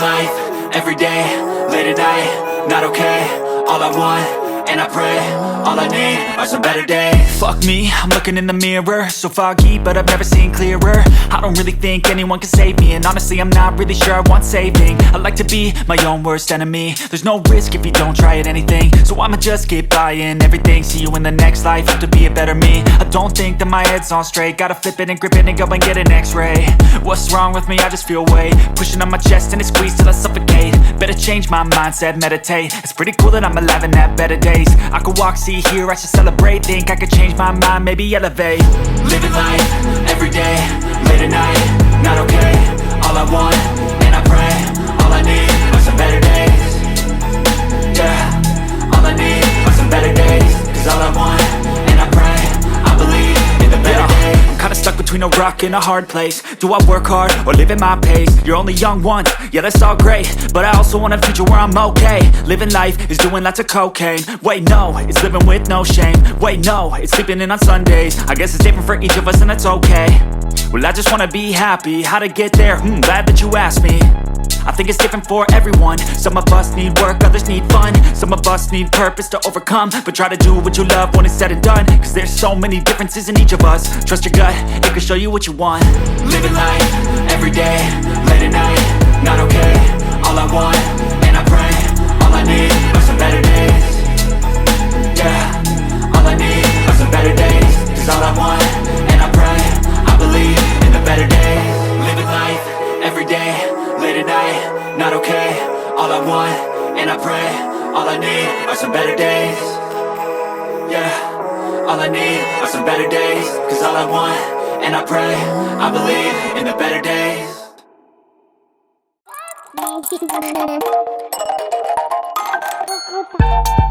life, every day, late at night, not okay. All I want, and I pray, all I need are some better days. Fuck me, I'm looking in the mirror, so foggy, but I've never seen clearer. I don't really think anyone can save me, and honestly I'm not really sure I want saving. I like to be my own worst enemy. There's no risk if you don't try at anything, so I'ma just keep buying everything. See you in the next life, have to be a better me. I don't think that my head's on straight, gotta flip it and grip it and go and get an x-ray. What's wrong with me? I just feel weight pushing on my chest and it squeezes till I suffocate. Better change my mindset, meditate. It's pretty cool that I'm alive and have better days. I could walk, see, hear, I should celebrate. Think I could change my mind, maybe elevate. Living life, every day, late at night, not okay. All I want, and I pray, all I need are some better days. Yeah, all I need are some better days. Cause all I want, and I pray, I believe in the better days. I'm kinda stuck between a rock and a hard place. Do I work hard or live at my pace? You're only young once, yeah that's all great, but I also want a future where I'm okay. Living life is doing lots of cocaine. Wait no, it's living with no shame. Wait no, it's sleeping in on Sundays. I guess it's different for each of us and that's okay. Well I just wanna be happy, how to get there? Glad that you asked me. I think it's different for everyone. Some of us need work, others need fun. Some of us need purpose to overcome. But try to do what you love when it's said and done, cause there's so many differences in each of us. Trust your gut, it can show you what you want. Living life, every day, late at night, not okay. All I want, and I pray, all I need are some better days. Yeah, all I need are some better days. Cause all I want, and I pray, I believe in the better days. Living life, every day, late at night, not okay. All I want, and I pray, all I need are some better days. Yeah, all I need are some better days. Cause all I want, and I pray, I believe in the better days. Bye.